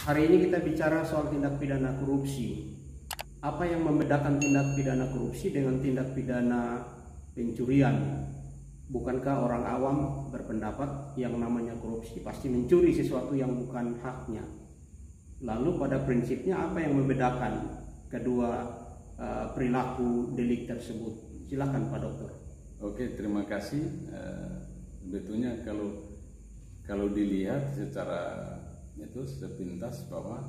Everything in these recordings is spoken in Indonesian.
Hari ini kita bicara soal tindak pidana korupsi. Apa yang membedakan tindak pidana korupsi dengan tindak pidana pencurian? Bukankah orang awam berpendapat yang namanya korupsi pasti mencuri sesuatu yang bukan haknya? Lalu pada prinsipnya apa yang membedakan kedua perilaku delik tersebut? Silakan Pak Dokter. Oke, terima kasih. Sebetulnya kalau dilihat secara itu sepintas bahwa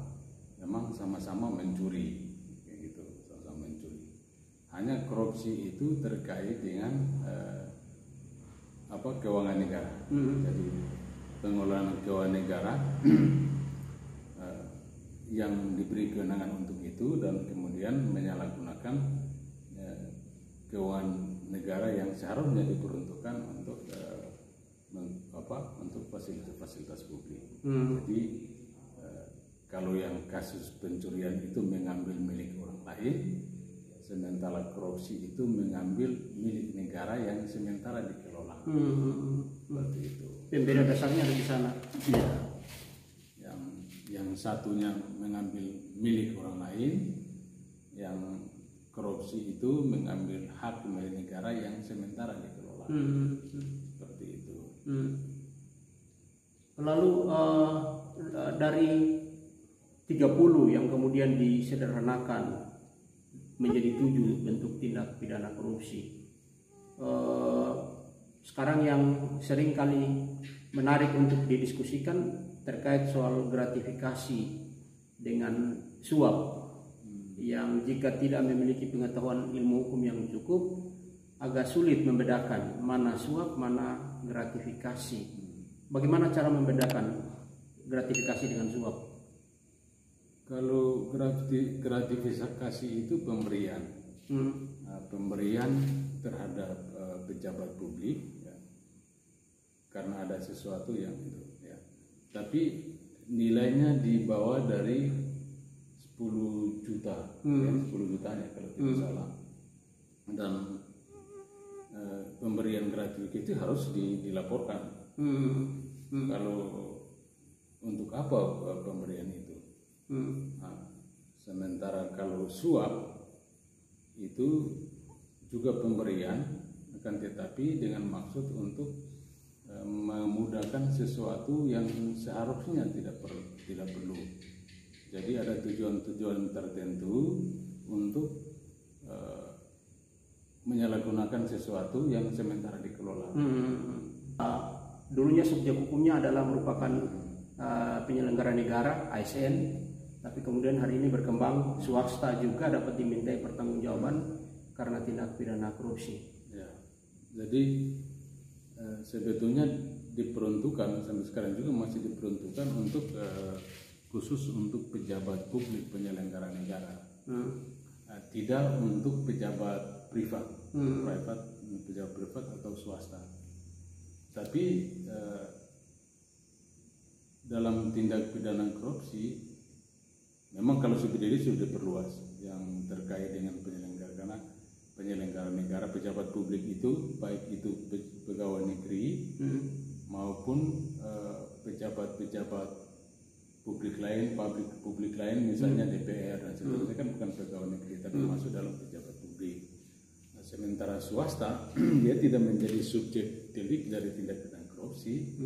memang sama-sama mencuri, kayak gitu, sama-sama mencuri. Hanya korupsi itu terkait dengan keuangan negara. Jadi pengelolaan keuangan negara yang diberi kewenangan untuk itu dan kemudian menyalahgunakan keuangan negara yang seharusnya diperuntukkan untuk untuk fasilitas publik. Jadi kalau yang kasus pencurian itu mengambil milik orang lain, sementara korupsi itu mengambil milik negara yang sementara dikelola. Seperti itu. Pembeda dasarnya ada di sana. Ya. Yang satunya mengambil milik orang lain, yang korupsi itu mengambil hak milik negara yang sementara dikelola. Seperti itu. Lalu dari 30 yang kemudian disederhanakan menjadi 7 bentuk tindak pidana korupsi. Sekarang yang sering kali menarik untuk didiskusikan terkait soal gratifikasi dengan suap, yang jika tidak memiliki pengetahuan ilmu hukum yang cukup agak sulit membedakan mana suap, mana gratifikasi. Bagaimana cara membedakan gratifikasi dengan suap? Kalau gratifikasi itu pemberian, pemberian terhadap pejabat publik, ya, karena ada sesuatu yang itu, ya. Tapi nilainya di bawah dari 10 juta, ya, 10 jutanya kalau tidak salah. Dan pemberian gratifikasi itu harus dilaporkan. Kalau untuk apa pemberian itu? Sementara kalau suap itu juga pemberian, akan tetapi dengan maksud untuk memudahkan sesuatu yang seharusnya tidak perlu. Jadi ada tujuan-tujuan tertentu untuk menyalahgunakan sesuatu yang sementara dikelola. Dulunya subjek hukumnya adalah merupakan penyelenggara negara ASN, tapi kemudian hari ini berkembang swasta juga dapat dimintai pertanggungjawaban karena tindak pidana korupsi. Ya, jadi sebetulnya diperuntukkan sampai sekarang juga masih diperuntukkan untuk khusus untuk pejabat publik penyelenggara negara, tidak untuk pejabat privat, pejabat privat atau swasta. Tapi dalam tindak pidana korupsi memang kalau seperti ini sudah diperluas yang terkait dengan penyelenggara negara, pejabat publik itu baik itu pegawai negeri maupun pejabat publik lain, publik lain misalnya DPR dan seterusnya, kan bukan pegawai negeri tapi masuk dalam pejabat publik. Nah, sementara swasta dia tidak menjadi subjek delik dari tindak pidana korupsi,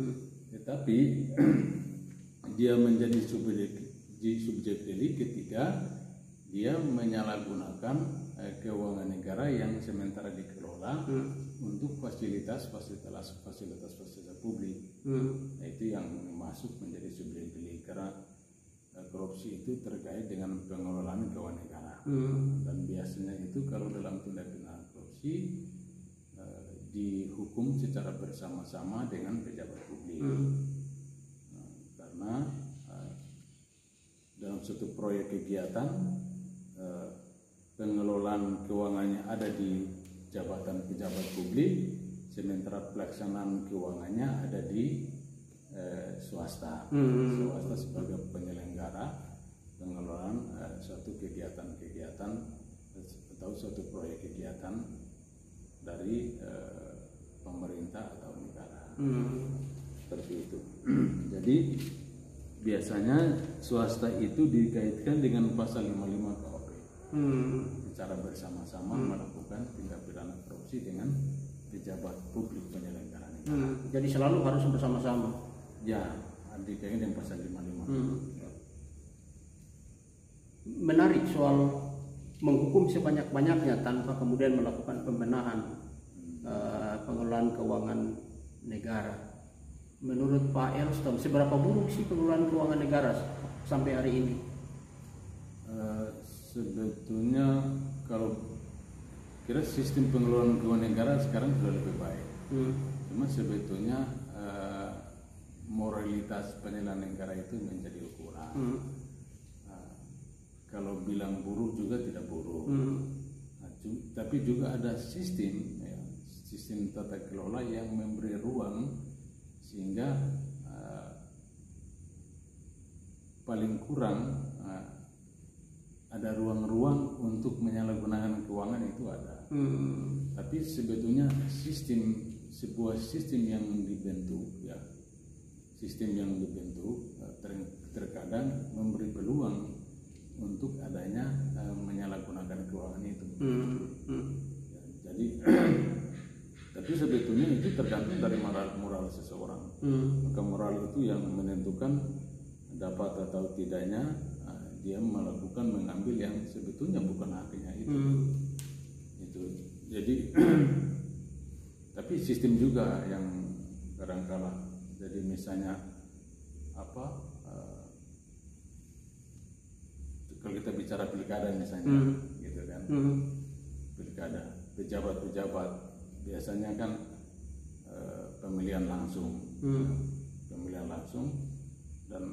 tetapi dia menjadi subjek delik ketika dia menyalahgunakan keuangan negara yang sementara dikelola untuk fasilitas publik. Nah, itu yang masuk menjadi subjek delik karena korupsi itu terkait dengan pengelolaan keuangan negara. Dan biasanya itu kalau dalam tindak pidana korupsi dihukum secara bersama-sama dengan pejabat publik. Karena dalam suatu proyek kegiatan pengelolaan keuangannya ada di jabatan pejabat publik, sementara pelaksanaan keuangannya ada di swasta. Swasta sebagai penyelenggara pengelolaan suatu kegiatan-kegiatan atau suatu proyek kegiatan dari pemerintah atau negara. Seperti itu. Jadi biasanya swasta itu dikaitkan dengan pasal 55 KUHP. Secara bersama-sama melakukan tindak pidana korupsi dengan pejabat publik penyelenggara negara. Jadi selalu harus bersama-sama. Ya, dikaitkan dengan pasal 55. Menarik soal menghukum sebanyak-banyaknya tanpa kemudian melakukan pembenahan pengelolaan keuangan negara. Menurut Pak Elston, seberapa buruk sih pengelolaan keuangan negara sampai hari ini? Sebetulnya kalau kira sistem pengelolaan keuangan negara sekarang sudah lebih baik. Cuma sebetulnya moralitas pengelolaan negara itu menjadi ukuran. Kalau bilang buruk juga tidak buruk. Tapi juga ada sistem, ya, sistem tata kelola yang memberi ruang sehingga paling kurang ada ruang-ruang untuk menyalahgunakan keuangan itu ada. Tapi sebetulnya sebuah sistem yang dibentuk, ya, sistem yang dibentuk terkadang memberi peluang untuk adanya menyalahgunakan keuangan itu. Ya, jadi tapi sebetulnya itu tergantung dari moral seseorang. Maka moral itu yang menentukan dapat atau tidaknya dia melakukan mengambil yang sebetulnya bukan haknya itu. Jadi tapi sistem juga yang kadang-kala, jadi misalnya kalau kita bicara pilkada misalnya, gitu kan, pilkada, pejabat-pejabat biasanya kan pemilihan langsung, dan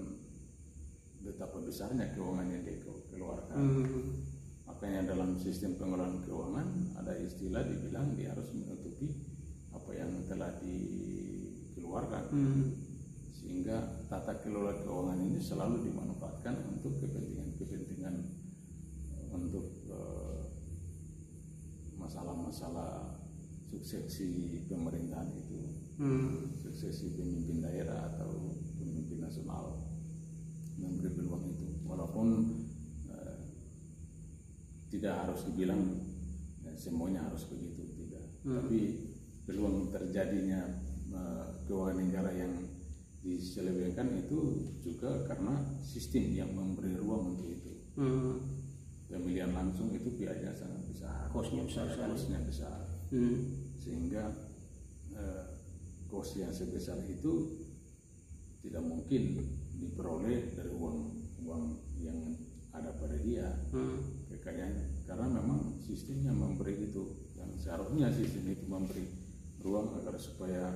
betapa besarnya keuangan yang dikeluarkan. Makanya dalam sistem pengelolaan keuangan ada istilah dibilang dia harus menutupi apa yang telah dikeluarkan. Sehingga tata kelola keuangan ini selalu dimanfaatkan untuk kepentingan untuk masalah-masalah suksesi pemerintahan itu, suksesi pemimpin daerah atau pemimpin nasional, memberi peluang itu. Walaupun tidak harus dibilang semuanya harus begitu, tidak. Tapi peluang terjadinya keuangan negara yang diselewengkan itu juga karena sistem yang memberi ruang untuk itu. Pemilihan langsung itu biayanya sangat besar, kosnya besar, sehingga kos yang sebesar itu tidak mungkin diperoleh dari uang yang ada pada dia, kekayaannya, karena memang sistemnya memberi itu, dan seharusnya sistem itu memberi ruang agar supaya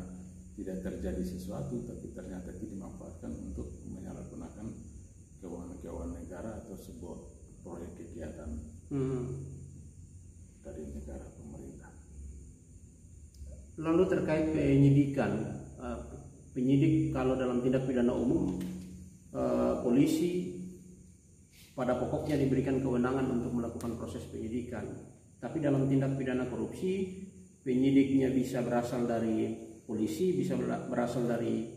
tidak terjadi sesuatu, tapi ternyata itu dimanfaatkan untuk menyalahgunakan keuangan negara atau sebuah proyek kegiatan dari negara pemerintah. Lalu terkait penyidikan, penyidik kalau dalam tindak pidana umum, polisi pada pokoknya diberikan kewenangan untuk melakukan proses penyidikan. Tapi dalam tindak pidana korupsi, penyidiknya bisa berasal dari polisi, bisa berasal dari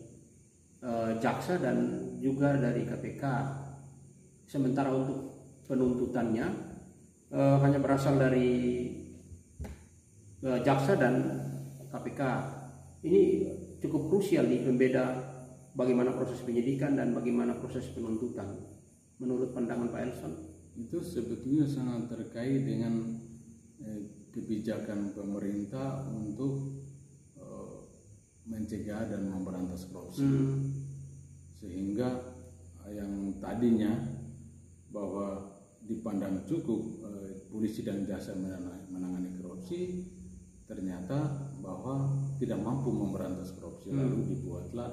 jaksa dan juga dari KPK. Sementara untuk penuntutannya hanya berasal dari jaksa dan KPK. Ini cukup krusial nih, pembeda bagaimana proses penyidikan dan bagaimana proses penuntutan. Menurut pandangan Pak Elston, itu sebetulnya sangat terkait dengan kebijakan pemerintah untuk mencegah dan memberantas korupsi. Sehingga yang tadinya bahwa dipandang cukup polisi dan jaksa menangani korupsi, ternyata bahwa tidak mampu memberantas korupsi. Lalu dibuatlah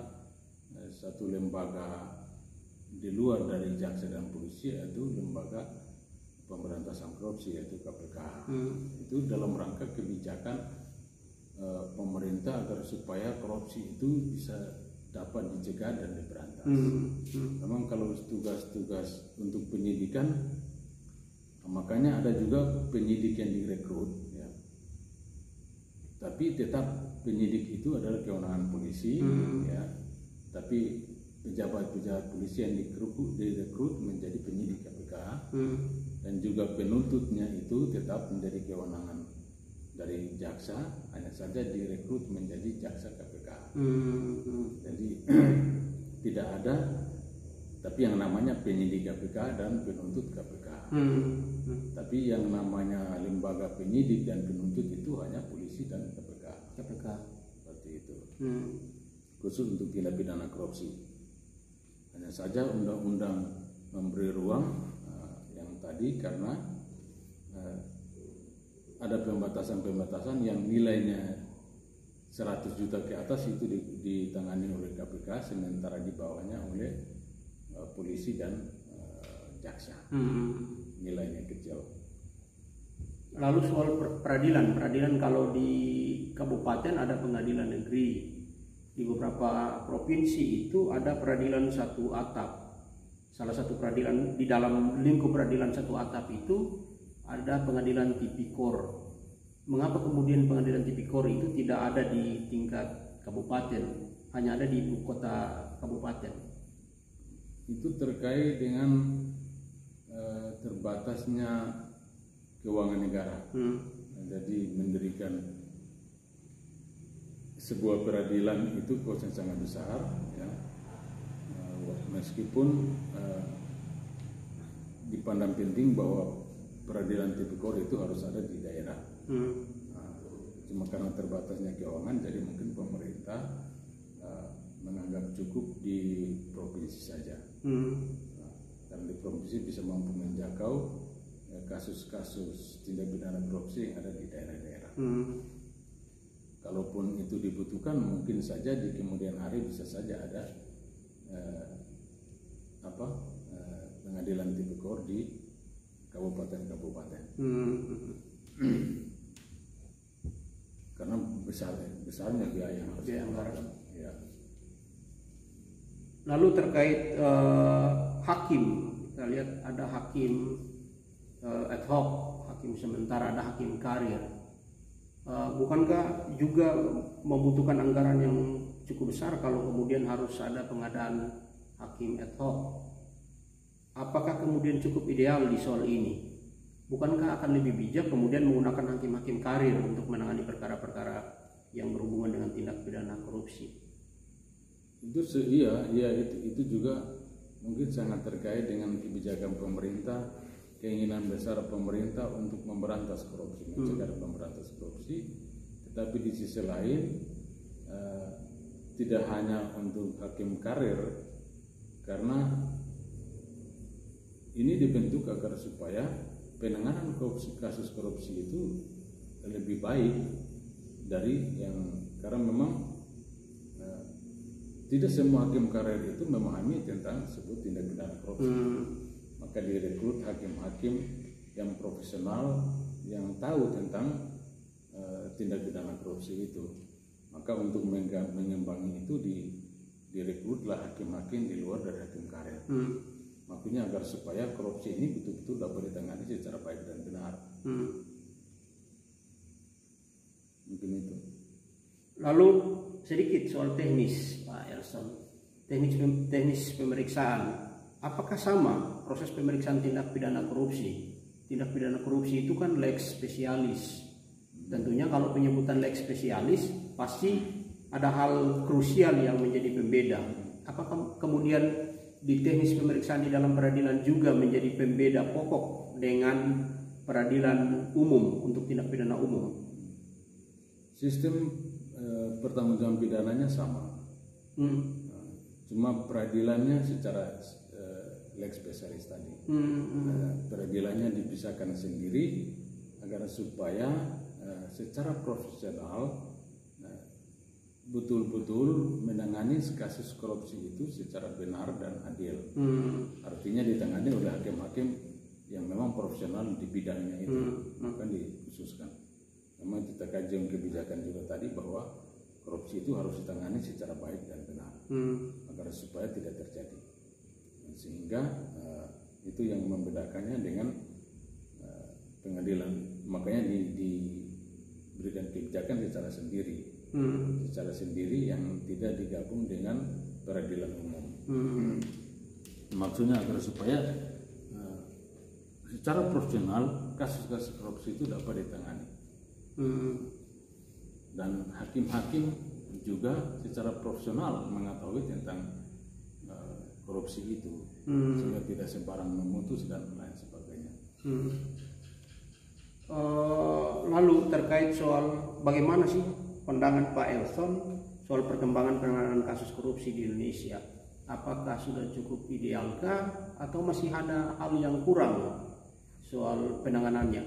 satu lembaga di luar dari jaksa dan polisi, yaitu lembaga pemberantasan korupsi, yaitu KPK. Itu dalam rangka kebijakan pemerintah agar supaya korupsi itu bisa dapat dicegah dan diberantas. Memang kalau tugas-tugas untuk penyidikan, makanya ada juga penyidik yang direkrut, ya. Tapi tetap penyidik itu adalah kewenangan polisi, ya. Tapi pejabat-pejabat polisi yang direkrut menjadi penyidik KPK, dan juga penuntutnya itu tetap menjadi kewenangan dari jaksa, hanya saja direkrut menjadi jaksa KPK. Jadi tidak ada, tapi yang namanya penyidik KPK dan penuntut KPK. Tapi yang namanya lembaga penyidik dan penuntut itu hanya polisi dan KPK. Seperti itu. Khusus untuk tindak pidana korupsi. Hanya saja undang-undang memberi ruang yang tadi karena ada pembatasan-pembatasan yang nilainya 100 juta ke atas itu ditangani oleh KPK, sementara di bawahnya oleh polisi dan jaksa. Nilainya kecil. Lalu soal peradilan kalau di kabupaten ada pengadilan negeri, di beberapa provinsi itu ada peradilan satu atap. Salah satu peradilan di dalam lingkup peradilan satu atap itu ada pengadilan tipikor. Mengapa kemudian pengadilan tipikor itu tidak ada di tingkat kabupaten, hanya ada di ibu kota kabupaten? Itu terkait dengan terbatasnya keuangan negara. Jadi mendirikan sebuah peradilan itu kos yang sangat besar, ya. Meskipun dipandang penting bahwa peradilan tipikor itu harus ada di daerah. Cuma karena terbatasnya keuangan, jadi mungkin pemerintah menganggap cukup di provinsi saja. Dan di provinsi bisa mampu menjangkau kasus-kasus tindak pidana korupsi yang ada di daerah-daerah. Kalaupun itu dibutuhkan, mungkin saja di kemudian hari bisa saja ada pengadilan tipikor di kabupaten-kabupaten. Karena besarnya biaya yang harus dikeluarkan. Ya. Lalu terkait hakim, kita lihat ada hakim ad hoc, hakim sementara, ada hakim karir. Bukankah juga membutuhkan anggaran yang cukup besar kalau kemudian harus ada pengadaan hakim ad hoc? Apakah kemudian cukup ideal di soal ini? Bukankah akan lebih bijak kemudian menggunakan hakim-hakim karir untuk menangani perkara-perkara yang berhubungan dengan tindak pidana korupsi? Itu juga mungkin sangat terkait dengan kebijakan pemerintah, keinginan besar pemerintah untuk memberantas korupsi, mencegah pemberantas korupsi. Tetapi di sisi lain tidak hanya untuk hakim karir, karena ini dibentuk agar supaya penanganan kasus korupsi itu lebih baik dari yang, karena memang tidak semua hakim karir itu memahami tentang sebut tindak pidana korupsi. Maka direkrut hakim-hakim yang profesional yang tahu tentang tindak pidana korupsi itu. Maka untuk mengimbangi itu direkrutlah hakim-hakim di luar dari hakim karir. Makanya agar supaya korupsi ini betul-betul dapat ditangani secara baik dan benar. Mungkin itu. Lalu sedikit soal teknis, Pak Elson. Teknis pemeriksaan. Apakah sama proses pemeriksaan tindak pidana korupsi? Tindak pidana korupsi itu kan lex spesialis. Tentunya kalau penyebutan lex spesialis pasti ada hal krusial yang menjadi pembeda. Apakah kemudian di teknis pemeriksaan di dalam peradilan juga menjadi pembeda pokok dengan peradilan umum untuk tindak pidana umum? Sistem pertanggungjawaban pidananya sama. Cuma peradilannya secara lex spesialis tadi. Peradilannya dipisahkan sendiri agar supaya secara profesional betul-betul menangani kasus korupsi itu secara benar dan adil. Artinya ditangani oleh hakim-hakim yang memang profesional di bidangnya itu, maka dikhususkan. Memang kita kaji kebijakan juga tadi bahwa korupsi itu harus ditangani secara baik dan benar, agar supaya tidak terjadi. Sehingga itu yang membedakannya dengan pengadilan. Makanya diberikan kebijakan secara sendiri, secara sendiri yang tidak digabung dengan peradilan umum. Maksudnya agar supaya secara profesional kasus-kasus korupsi itu dapat ditangani. Dan hakim-hakim juga secara profesional mengetahui tentang korupsi itu, sehingga tidak sembarang memutus dan lain sebagainya. Lalu terkait soal bagaimana sih pandangan Pak Elson soal perkembangan penanganan kasus korupsi di Indonesia? Apakah sudah cukup idealkah atau masih ada hal yang kurang soal penanganannya?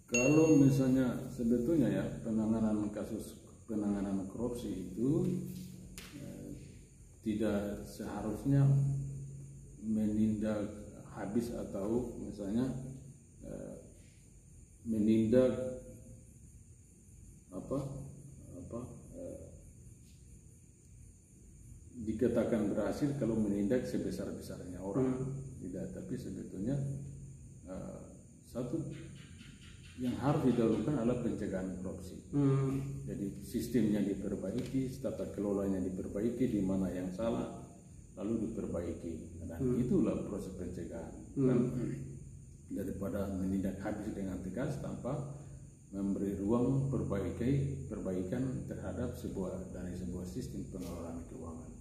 Kalau misalnya sebetulnya ya penanganan korupsi itu tidak seharusnya menindak habis atau misalnya menindak dikatakan berhasil kalau menindak sebesar-besarnya orang. Tidak, tapi sebetulnya satu yang harus didahulukan adalah pencegahan korupsi. Jadi sistemnya diperbaiki, tata kelolanya diperbaiki, di mana yang salah lalu diperbaiki. Dan itulah proses pencegahan. Dan daripada menindak habis dengan tegas tanpa memberi ruang perbaikan terhadap dari sebuah sistem pengelolaan keuangan.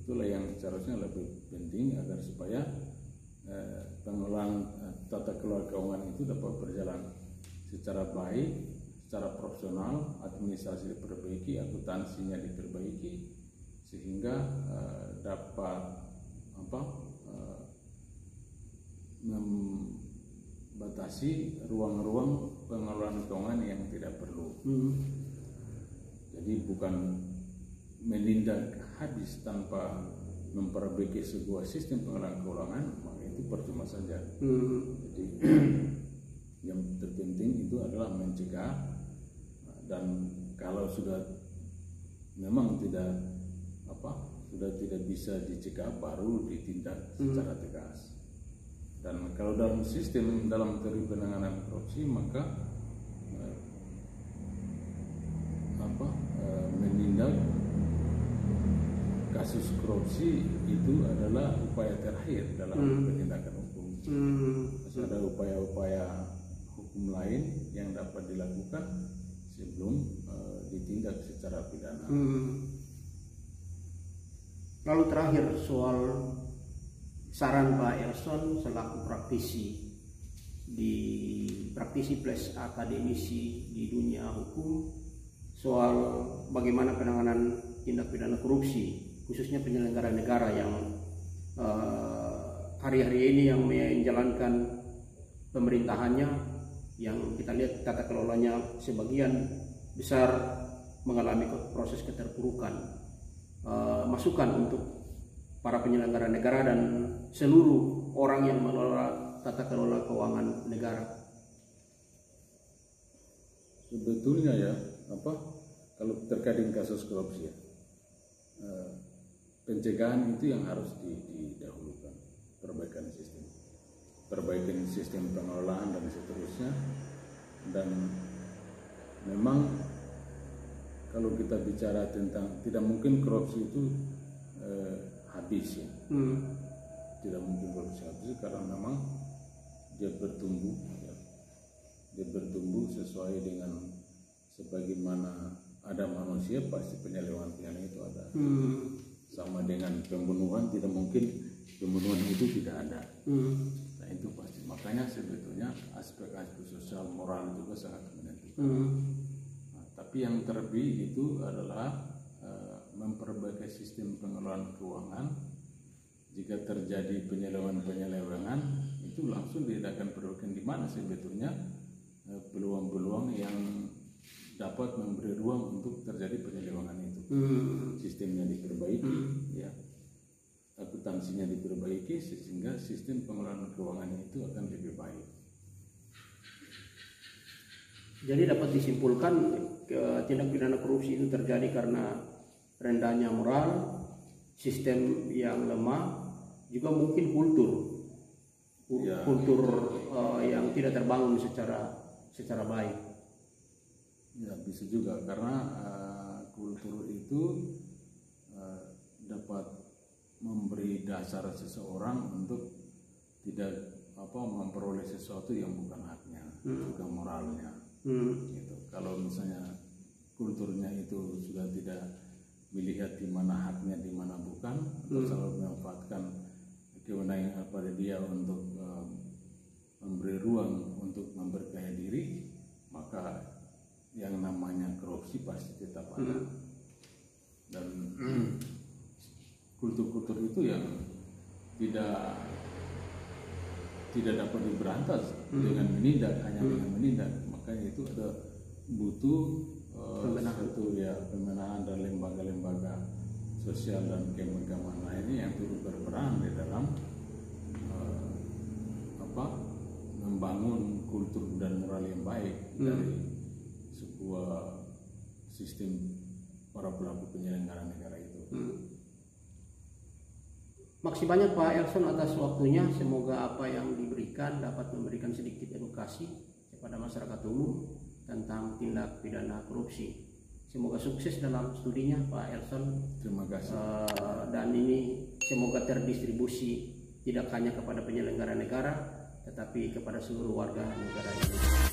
Itulah yang seharusnya lebih penting agar supaya pengelolaan tata kelola keuangan itu dapat berjalan secara baik, secara profesional, administrasi diperbaiki, akuntansinya diperbaiki, sehingga dapat membatasi ruang-ruang pengelolaan keuangan yang tidak perlu. Jadi bukan menindak habis tanpa memperbaiki sebuah sistem pengelolaan keuangan, maka itu percuma saja. Jadi yang terpenting itu adalah mencegah, dan kalau sudah memang sudah tidak bisa dicegah, baru ditindak secara tegas. Dan kalau dalam teori penanganan korupsi, maka menindak kasus korupsi itu adalah upaya terakhir dalam penindakan hukum. Masih ada upaya-upaya hukum lain yang dapat dilakukan sebelum ditindak secara pidana. Lalu terakhir soal saran Pak Elson selaku praktisi plus akademisi di dunia hukum soal bagaimana penanganan tindak pidana korupsi, khususnya penyelenggara negara yang hari-hari ini yang menjalankan pemerintahannya, yang kita lihat tata kelolanya sebagian besar mengalami proses keterpurukan. Masukan untuk para penyelenggara negara dan seluruh orang yang mengelola tata kelola keuangan negara. Sebetulnya ya, kalau terkait dengan kasus korupsi ya, pencegahan itu yang harus didahulukan, perbaikan sistem pengelolaan dan seterusnya. Dan memang kalau kita bicara tentang, tidak mungkin korupsi itu habis ya. Tidak mungkin korupsi habis karena memang dia bertumbuh sesuai dengan sebagaimana ada manusia, pasti penyelewengan itu ada. Sama dengan pembunuhan, tidak mungkin pembunuhan itu tidak ada. Nah itu pasti. Makanya sebetulnya aspek-aspek sosial moral juga sangat menentukan. Nah, tapi yang terlebih itu adalah memperbaiki sistem pengelolaan keuangan. Jika terjadi penyelewengan itu langsung diadakan perbaikan, di mana sebetulnya peluang-peluang yang dapat memberi ruang untuk terjadi penyelewengan itu. Sistemnya diperbaiki, ya, akuntansinya diperbaiki, sehingga sistem pengelolaan keuangan itu akan lebih baik. Jadi dapat disimpulkan tindak pidana korupsi itu terjadi karena rendahnya moral, sistem yang lemah, juga mungkin kultur yang tidak terbangun secara baik. Ya bisa juga karena kultur itu dapat memberi dasar seseorang untuk tidak memperoleh sesuatu yang bukan haknya, juga moralnya. Gitu. Kalau misalnya kulturnya itu sudah tidak melihat di mana haknya, di mana bukan, atau selalu memanfaatkan kewenangan pada dia untuk memberi ruang untuk memperkaya diri, maka yang namanya korupsi pasti tetap ada. Dan kultur-kultur itu yang tidak dapat diberantas dengan menindak, hanya dengan menindak. Makanya itu ada butuh pembenahan dan lembaga-lembaga sosial dan keagamaan lainnya yang turut berperan di dalam membangun kultur dan moral yang baik dari sebuah sistem para pelaku penyelenggara negara itu. Makasih banyak Pak Elson atas waktunya. Semoga apa yang diberikan dapat memberikan sedikit edukasi kepada masyarakat umum tentang tindak pidana korupsi. Semoga sukses dalam studinya Pak Elson. Terima kasih. Dan ini semoga terdistribusi tidak hanya kepada penyelenggara negara, tetapi kepada seluruh warga negara Indonesia.